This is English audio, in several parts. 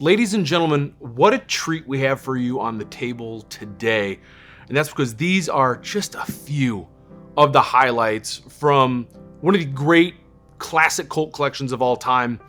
Ladies and gentlemen, what a treat we have for you on the table today. And that's because these are just a few of the highlights from one of the great classic cult collections of all time.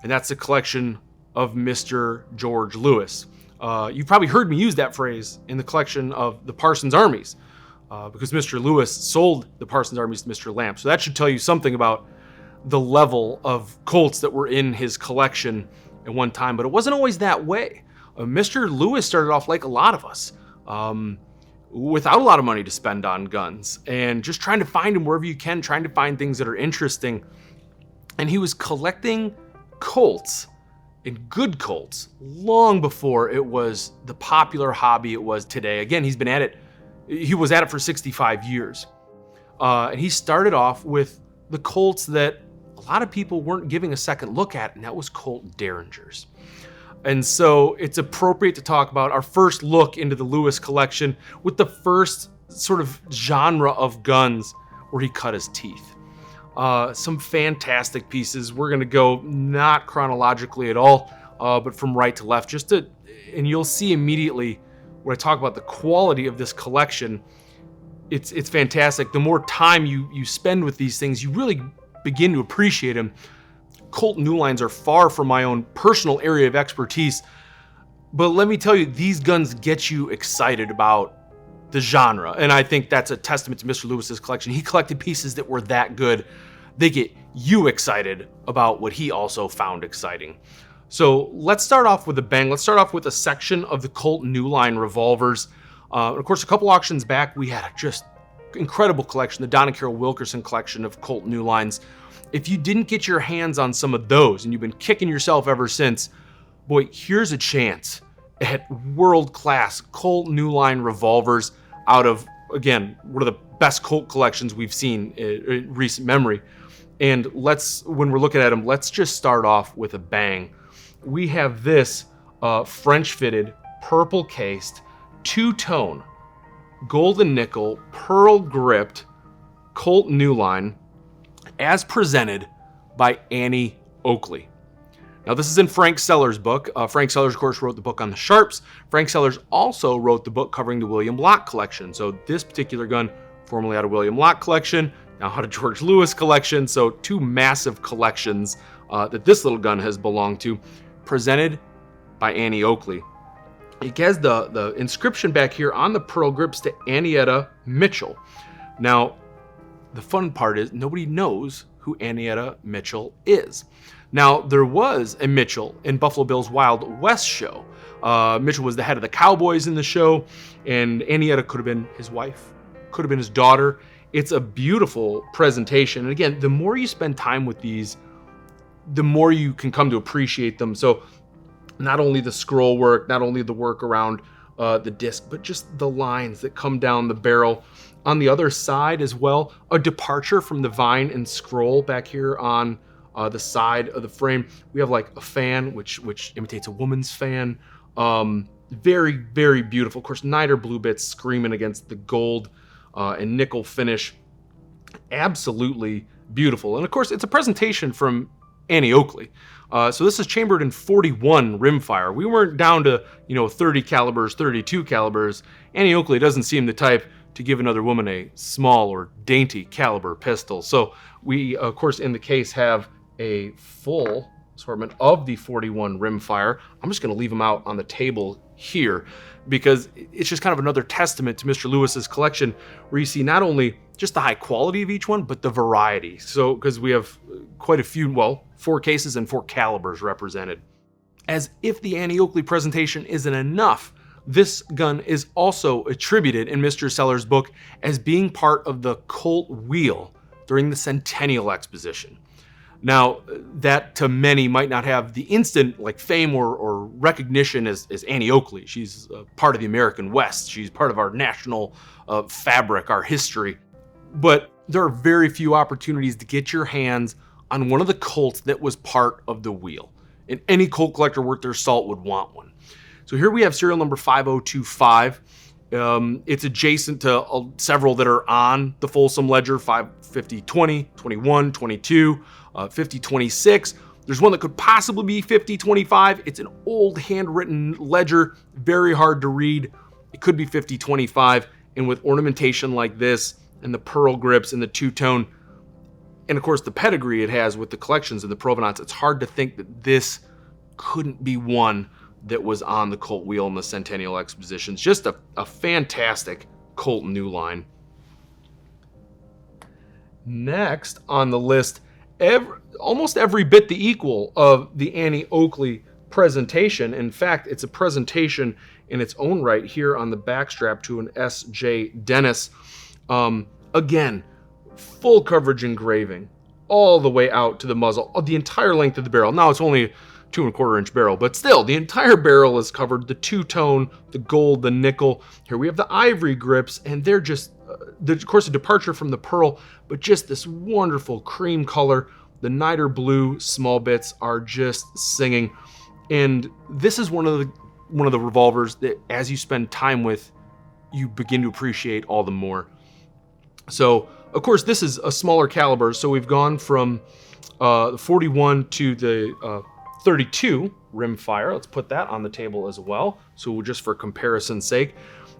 And that's the collection of Mr. George Lewis. You've probably heard me use that phrase in the collection of the Parsons Armies, because Mr. Lewis sold the Parsons Armies to Mr. Lamb. So that should tell you something about the level of Colts that were in his collection at one time. But it wasn't always that way. Mr. Lewis started off like a lot of us, without a lot of money to spend on guns, and just trying to find them wherever you can, trying to find things that are interesting. And he was collecting Colts, and good Colts, long before it was the popular hobby it was today. Again, he was at it for 65 years. And he started off with the Colts that a lot of people weren't giving a second look at, and that was Colt Derringers. And so it's appropriate to talk about our first look into the Lewis collection with the first sort of genre of guns where he cut his teeth. Some fantastic pieces. We're going to go not chronologically at all, but from right to left, and you'll see immediately when I talk about the quality of this collection. It's fantastic. The more time you spend with these things, you really begin to appreciate them. Colt New Lines are far from my own personal area of expertise, but let me tell you, these guns get you excited about the genre, and I think that's a testament to Mr. Lewis's collection. He collected pieces that were that good. They get you excited about what he also found exciting. So let's start off with a bang. Let's start off with a section of the Colt New Line revolvers. Of course, a couple auctions back, we had a just incredible collection, the Don and Carol Wilkerson collection of Colt New Lines. If you didn't get your hands on some of those and you've been kicking yourself ever since, boy, here's a chance at world-class Colt New Line revolvers out of, again, one of the best Colt collections we've seen in recent memory. And when we're looking at them, let's just start off with a bang. We have this French-fitted, purple-cased, two-tone, golden nickel, pearl-gripped Colt New Line, as presented by Annie Oakley. Now, this is in Frank Sellers' book. Frank Sellers, of course, wrote the book on the Sharps. Frank Sellers also wrote the book covering the William Locke collection. So this particular gun, formerly out of William Locke collection, now out of George Lewis collection. So two massive collections that this little gun has belonged to, presented by Annie Oakley. It has the inscription back here on the pearl grips to Annietta Mitchell. Now, the fun part is nobody knows who Annietta Mitchell is. Now, there was a Mitchell in Buffalo Bill's Wild West show. Mitchell was the head of the Cowboys in the show, and Annietta could have been his wife, could have been his daughter. It's a beautiful presentation. And again, the more you spend time with these, the more you can come to appreciate them. So not only the scroll work, not only the work around the disc, but just the lines that come down the barrel. On the other side as well, a departure from the vine and scroll back here on the side of the frame. We have like a fan, which imitates a woman's fan. Very, very beautiful. Of course, Niter blue bits screaming against the gold and nickel finish. Absolutely beautiful. And of course, it's a presentation from Annie Oakley. So this is chambered in 41 rimfire. We weren't down to 30 calibers, 32 calibers. Annie Oakley doesn't seem the type to give another woman a small or dainty caliber pistol. So we, of course, in the case have a full assortment of the 41 rimfire. I'm just going to leave them out on the table here because it's just kind of another testament to Mr. Lewis's collection, where you see not only just the high quality of each one, but the variety. So, because we have quite a few, 4 cases and 4 calibers represented. As if the Annie Oakley presentation isn't enough, this gun is also attributed in Mr. Sellers' book as being part of the Colt Wheel during the Centennial Exposition. Now, that to many might not have the instant fame or recognition as Annie Oakley. She's part of the American West. She's part of our national fabric, our history. But there are very few opportunities to get your hands on one of the Colts that was part of the wheel. And any Colt collector worth their salt would want one. So here we have serial number 5025. It's adjacent to several that are on the Folsom Ledger, 5020, 21, 22, 5026. There's one that could possibly be 5025. It's an old handwritten ledger, very hard to read. It could be 5025, and with ornamentation like this and the pearl grips and the two-tone, and of course the pedigree it has with the collections of the provenance, it's hard to think that this couldn't be one that was on the Colt wheel in the Centennial Expositions. Just a fantastic Colt new line. Next on the list, almost every bit the equal of the Annie Oakley presentation. In fact, it's a presentation in its own right here on the backstrap to an S.J. Dennis. Again, full coverage engraving all the way out to the muzzle, the entire length of the barrel. Now it's only 2¼ inch barrel, but still the entire barrel is covered. The two-tone, the gold, the nickel. Here we have the ivory grips, and they're just, of course, a departure from the pearl, but just this wonderful cream color. The niter blue small bits are just singing, and this is one of the revolvers that, as you spend time with, you begin to appreciate all the more. So, of course, this is a smaller caliber, so we've gone from the 41 to the 32 rimfire. Let's put that on the table as well, so just for comparison's sake.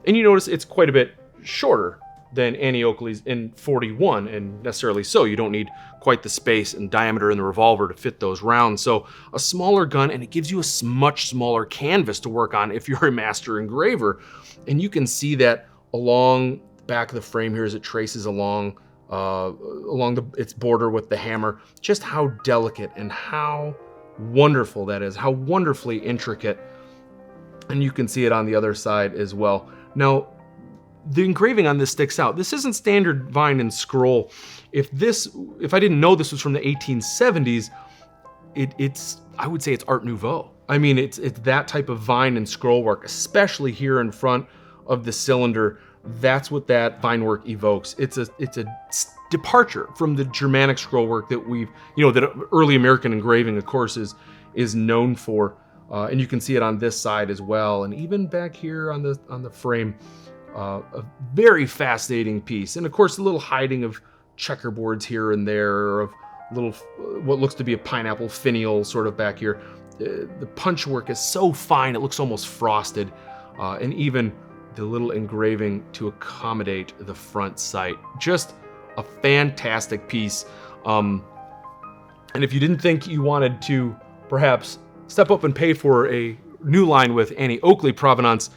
And you notice it's quite a bit shorter than Annie Oakley's in 41, and necessarily so. You don't need quite the space and diameter in the revolver to fit those rounds. So a smaller gun, and it gives you a much smaller canvas to work on if you're a master engraver. And you can see that along the back of the frame here as it traces along its border with the hammer, just how delicate and how wonderful that is, how wonderfully intricate. And you can see it on the other side as well. Now, the engraving on this sticks out. This isn't standard vine and scroll. If I didn't know this was from the 1870s, I would say it's Art Nouveau. I mean, it's that type of vine and scroll work, especially here in front of the cylinder. That's what that vine work evokes. It's a departure from the Germanic scroll work that that early American engraving, of course, is known for. And you can see it on this side as well, and even back here on the frame. A very fascinating piece, and of course, a little hiding of checkerboards here and there, of little what looks to be a pineapple finial sort of back here. The punch work is so fine; it looks almost frosted, and even the little engraving to accommodate the front sight. Just a fantastic piece. And if you didn't think you wanted to perhaps step up and pay for a new line with Annie Oakley provenance,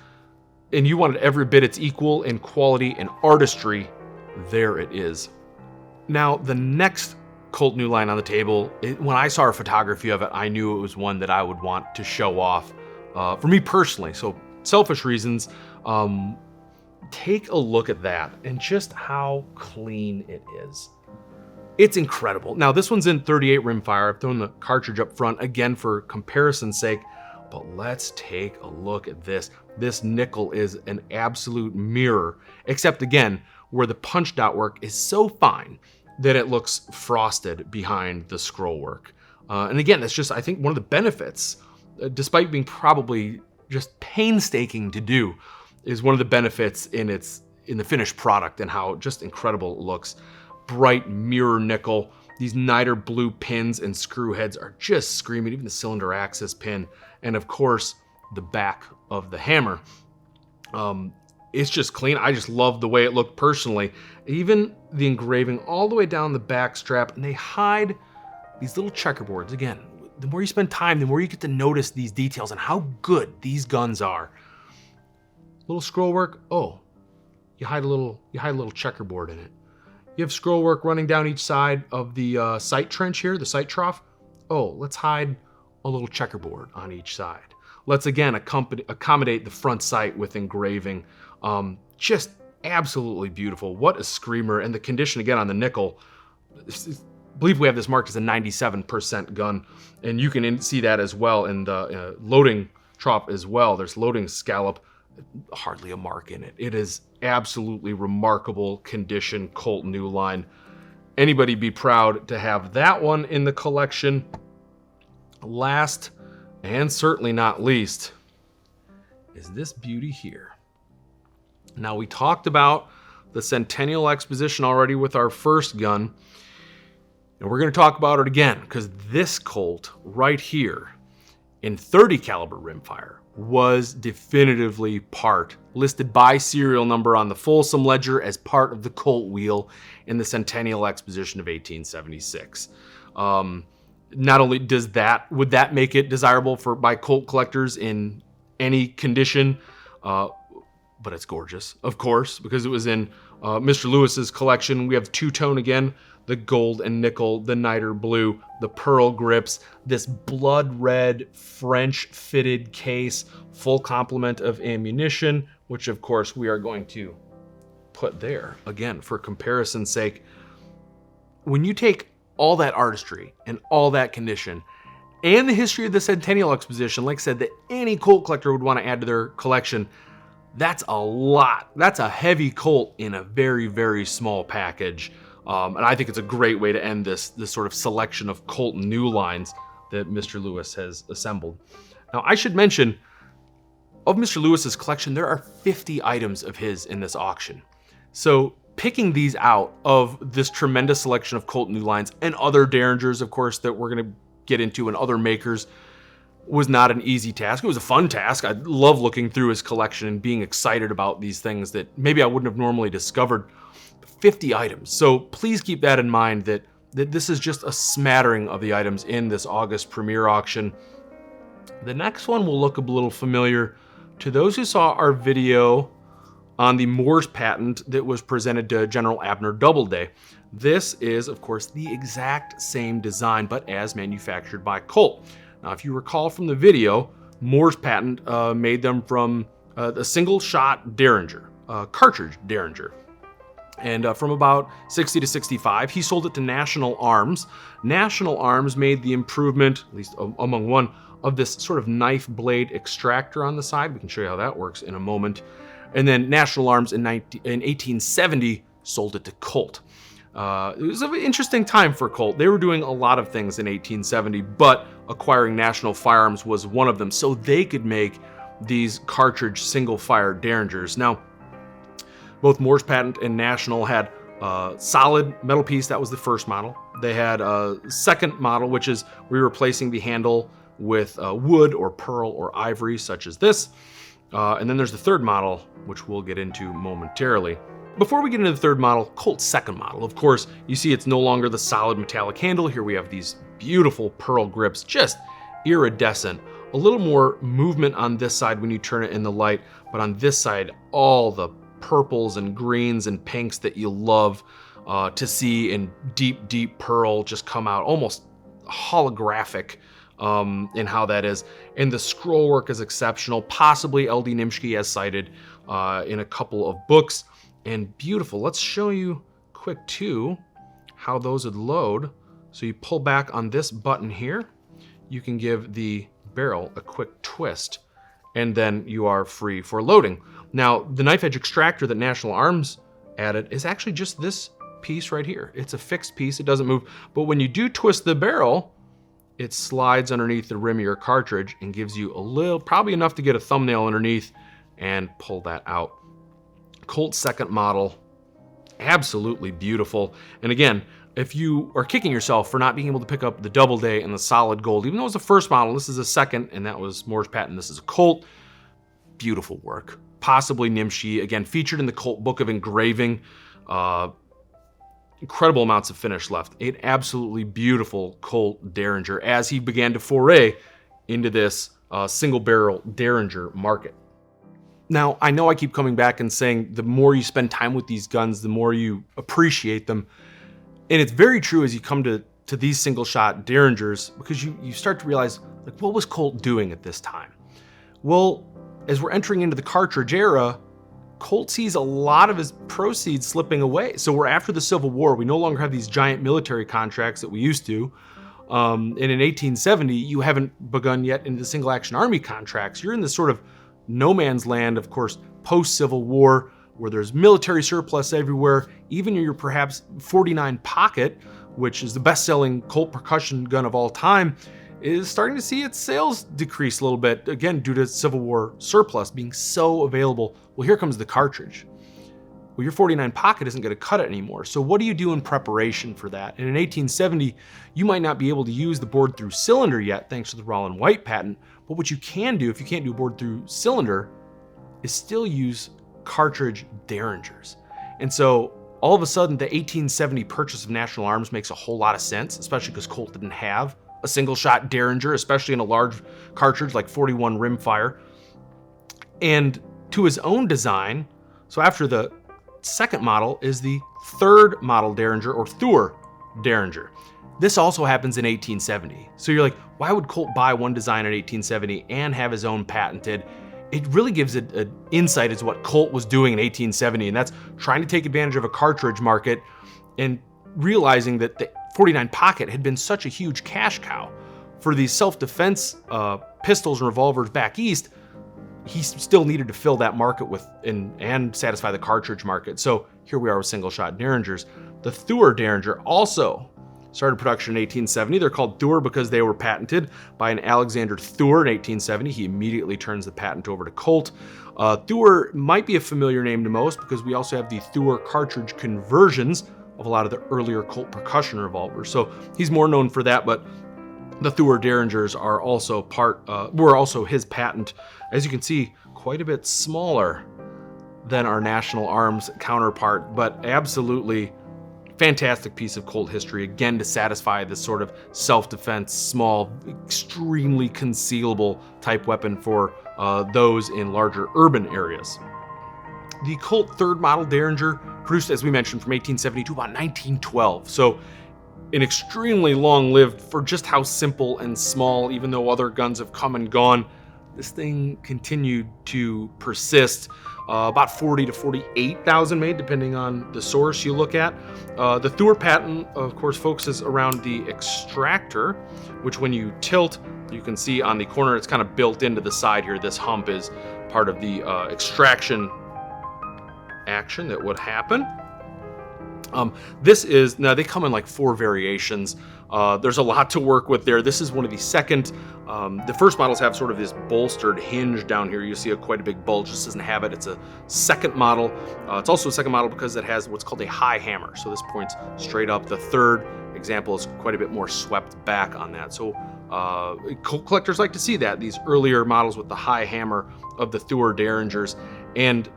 and you wanted every bit its equal in quality and artistry, there it is. Now, the next Colt new line on the table, when I saw a photography of it, I knew it was one that I would want to show off for me personally. So, selfish reasons, take a look at that and just how clean it is. It's incredible. Now, this one's in 38 rimfire. I've thrown the cartridge up front again for comparison's sake, but let's take a look at this. This nickel is an absolute mirror, except again, where the punch dot work is so fine that it looks frosted behind the scroll work. And again, that's just, I think, one of the benefits, despite being probably just painstaking to do, is one of the benefits in the finished product and how just incredible it looks. Bright mirror nickel. These niter blue pins and screw heads are just screaming, even the cylinder axis pin. And of course, the back of the hammer. It's just clean. I just love the way it looked personally. Even the engraving all the way down the back strap, and they hide these little checkerboards. Again, the more you spend time, the more you get to notice these details and how good these guns are. Little scroll work. Oh, you hide a little checkerboard in it. You have scroll work running down each side of the sight trench here, the sight trough. Oh, let's hide a little checkerboard on each side. Let's again accommodate the front sight with engraving. Just absolutely beautiful. What a screamer. And the condition again on the nickel. I believe we have this marked as a 97% gun. And you can see that as well in the loading trough as well. There's loading scallop. Hardly a mark in it. It is absolutely remarkable condition Colt new line. Anybody be proud to have that one in the collection. Last and certainly not least is this beauty here. Now, we talked about the Centennial Exposition already with our first gun. And we're going to talk about it again because this Colt right here in 30 caliber rimfire was definitively listed by serial number on the Folsom Ledger as part of the Colt wheel in the Centennial Exposition of 1876. Not only would that make it desirable by Colt collectors in any condition, but it's gorgeous, of course, because it was in Mr. Lewis's collection. We have two-tone again, the gold and nickel, the niter blue, the pearl grips, this blood red French fitted case, full complement of ammunition, which of course we are going to put there again for comparison's sake. When you take all that artistry and all that condition and the history of the Centennial Exposition, like I said, that any Colt collector would want to add to their collection, that's a lot. That's a heavy Colt in a very, very small package. And I think it's a great way to end this sort of selection of Colt new lines that Mr. Lewis has assembled. Now, I should mention, of Mr. Lewis's collection, there are 50 items of his in this auction. So picking these out of this tremendous selection of Colt new lines and other Derringers, of course, that we're going to get into, and other makers, was not an easy task. It was a fun task. I love looking through his collection and being excited about these things that maybe I wouldn't have normally discovered. 50 items. So please keep that in mind, that this is just a smattering of the items in this August premiere auction. The next one will look a little familiar to those who saw our video on the Moore's patent that was presented to General Abner Doubleday. This is, of course, the exact same design, but as manufactured by Colt. Now, if you recall from the video, Moore's patent made them from a single-shot Derringer, cartridge Derringer. And from about 60 to 65, he sold it to National Arms. National Arms made the improvement, at least among one, of this sort of knife blade extractor on the side. We can show you how that works in a moment. And then National Arms in 1870 sold it to Colt. It was an interesting time for Colt. They were doing a lot of things in 1870, but acquiring National Firearms was one of them, so they could make these cartridge single-fire Derringers. Now, both Moore's patent and National had a solid metal piece. That was the first model. They had a second model, which is replacing the handle with wood or pearl or ivory, such as this. And then there's the third model, which we'll get into momentarily. Before we get into the third model, Colt's second model, of course, you see it's no longer the solid metallic handle. Here we have these beautiful pearl grips, just iridescent. A little more movement on this side when you turn it in the light, but on this side, all the purples and greens and pinks that you love to see in deep, deep pearl just come out, almost holographic in how that is. And the scroll work is exceptional, possibly L.D. Nimschke has cited in a couple of books, and beautiful. Let's show you quick too how those would load. So you pull back on this button here, you can give the barrel a quick twist, and then you are free for loading. Now, the knife edge extractor that National Arms added is actually just this piece right here. It's a fixed piece, it doesn't move, but when you do twist the barrel, it slides underneath the rim of your cartridge and gives you a little, probably enough to get a thumbnail underneath and pull that out. Colt's second model, absolutely beautiful. And again, if you are kicking yourself for not being able to pick up the Doubleday and the solid gold, even though it was the first model, this is a second, and that was Moore's patent, this is a Colt, beautiful work. Possibly Nimschke, again, featured in the Colt Book of Engraving. Incredible amounts of finish left. An absolutely beautiful Colt Derringer as he began to foray into this single barrel Derringer market. Now, I know I keep coming back and saying the more you spend time with these guns, the more you appreciate them. And it's very true as you come to these single shot Derringers, because you start to realize, like, what was Colt doing at this time? Well, as we're entering into the cartridge era, Colt sees a lot of his proceeds slipping away. So we're after the Civil War. We no longer have these giant military contracts that we used to. And in 1870, you haven't begun yet into the single action army contracts. You're in this sort of no man's land, of course, post-Civil War, where there's military surplus everywhere. Even your perhaps 49 Pocket, which is the best-selling Colt percussion gun of all time, is starting to see its sales decrease a little bit, again, due to Civil War surplus being so available. Well, here comes the cartridge. Well, your 49 pocket isn't going to cut it anymore. So what do you do in preparation for that? And in 1870, you might not be able to use the bored through cylinder yet, thanks to the Rollin White patent. But what you can do, if you can't do a bored through cylinder, is still use cartridge derringers. And so all of a sudden, the 1870 purchase of National Arms makes a whole lot of sense, especially because Colt didn't have a single shot derringer, especially in a large cartridge like 41 rimfire. And to his own design, so after the second model is the third model derringer, or Thur derringer. This also happens in 1870. So you're like, why would Colt buy one design in 1870 and have his own patented? It really gives an insight as to what Colt was doing in 1870, and that's trying to take advantage of a cartridge market and realizing that the 49 pocket had been such a huge cash cow for these self-defense pistols and revolvers back east. He still needed to fill that market with and satisfy the cartridge market. So here we are with single shot derringers. The Thur derringer also started production in 1870. They're called Thur because they were patented by an Alexander Thur in 1870. He immediately turns the patent over to Colt. Thur might be a familiar name to most because we also have the Thur cartridge conversions of a lot of the earlier Colt percussion revolvers. So he's more known for that, but the Thur derringers are also were also his patent. As you can see, quite a bit smaller than our National Arms counterpart, but absolutely fantastic piece of Colt history, again, to satisfy this sort of self-defense, small, extremely concealable type weapon for those in larger urban areas. The Colt third model derringer produced, as we mentioned, from 1870 to about 1912. So an extremely long-lived for just how simple and small, even though other guns have come and gone, this thing continued to persist. About 40 to 48,000 made, depending on the source you look at. The Thur patent, of course, focuses around the extractor, which when you tilt, you can see on the corner, it's kind of built into the side here. This hump is part of the extraction action that would happen. Now they come in like 4 variations. There's a lot to work with there. This is one of the second. The first models have sort of this bolstered hinge down here. You see quite a big bulge. This doesn't have it. It's a second model. It's also a second model because it has what's called a high hammer. So this points straight up. The third example is quite a bit more swept back on that. So Colt collectors like to see that, these earlier models with the high hammer of the Thur derringers. And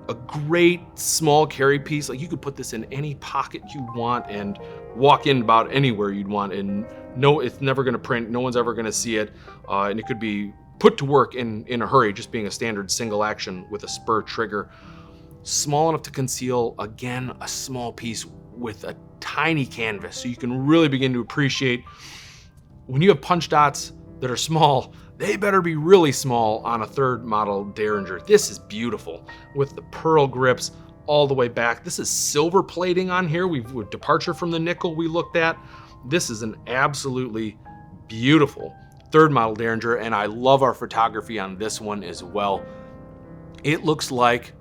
a great small carry piece. Like you could put this in any pocket you want and walk in about anywhere you'd want, and no, it's never going to print. No one's ever going to see it, and it could be put to work in a hurry, just being a standard single action with a spur trigger. Small enough to conceal, again, a small piece with a tiny canvas, so you can really begin to appreciate when you have punch dots that are small. They better be really small on a third model derringer. This is beautiful with the pearl grips all the way back. This is silver plating on here. With departure from the nickel we looked at. This is an absolutely beautiful third model derringer, and I love our photography on this one as well. It looks like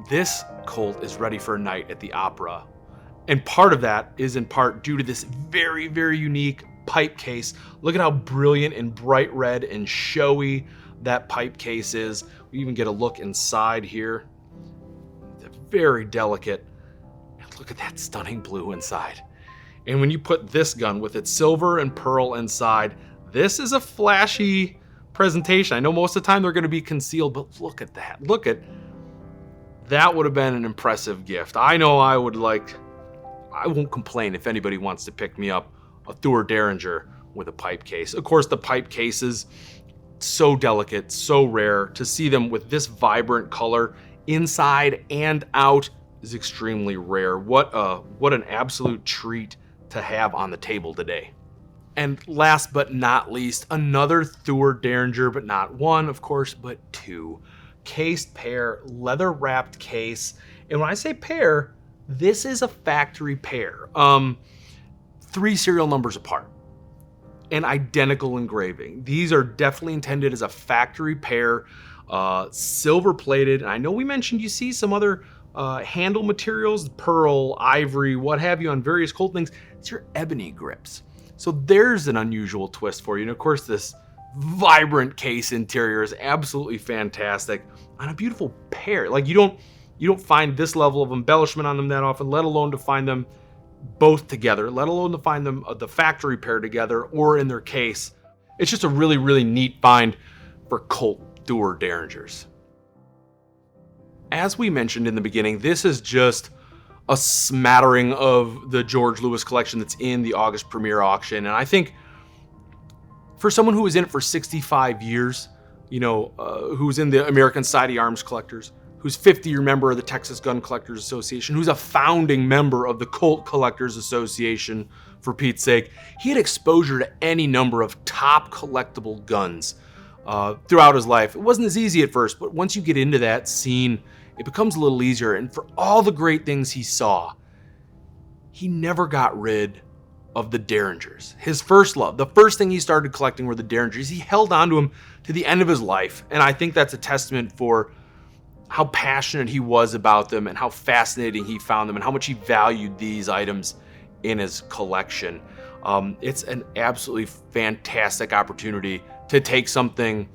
this Colt is ready for a night at the opera. And part of that is in part due to this very, very unique pipe case. Look at how brilliant and bright red and showy that pipe case is. We even get a look inside here. It's very delicate. And look at that stunning blue inside. And when you put this gun with its silver and pearl inside, this is a flashy presentation. I know most of the time they're going to be concealed, but look at that. Look at that. Would have been an impressive gift. I know I won't complain if anybody wants to pick me up a Thur derringer with a pipe case. Of course, the pipe cases, so delicate, so rare. To see them with this vibrant color inside and out is extremely rare. What an absolute treat to have on the table today. And last but not least, another Thur derringer, but not one, of course, but 2. Cased pair, leather wrapped case. And when I say pair, this is a factory pair. 3 serial numbers apart, and identical engraving. These are definitely intended as a factory pair, silver plated. And I know we mentioned you see some other handle materials, pearl, ivory, what have you on various Colt things. These are ebony grips. So there's an unusual twist for you. And of course, this vibrant case interior is absolutely fantastic on a beautiful pair. Like you don't You don't find this level of embellishment on them that often, let alone to find them both together, let alone to find them the factory pair together or in their case. It's just a really, really neat find for Colt Thor Derringers. As we mentioned in the beginning, this is just a smattering of the George Lewis collection that's in the August premiere auction. And I think for someone who was in it for 65 years, who's in the American Society of Arms Collectors, who's 50-year member of the Texas Gun Collectors Association, who's a founding member of the Colt Collectors Association, for Pete's sake, he had exposure to any number of top collectible guns throughout his life. It wasn't as easy at first, but once you get into that scene, it becomes a little easier. And for all the great things he saw, he never got rid of the Derringers. His first love, the first thing he started collecting were the Derringers. He held on to them to the end of his life. And I think that's a testament for how passionate he was about them and how fascinating he found them and how much he valued these items in his collection. It's an absolutely fantastic opportunity to take something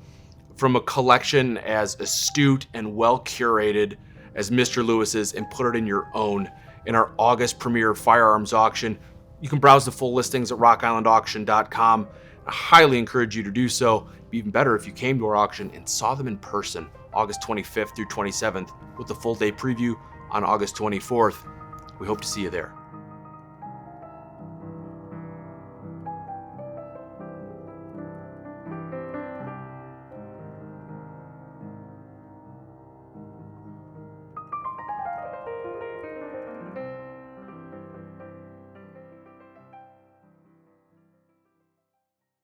from a collection as astute and well curated as Mr. Lewis's and put it in your own in our August premiere firearms auction. You can browse the full listings at rockislandauction.com. I highly encourage you to do so. It'd be even better if you came to our auction and saw them in person August 25th through 27th with the full day preview on August 24th. We hope to see you there.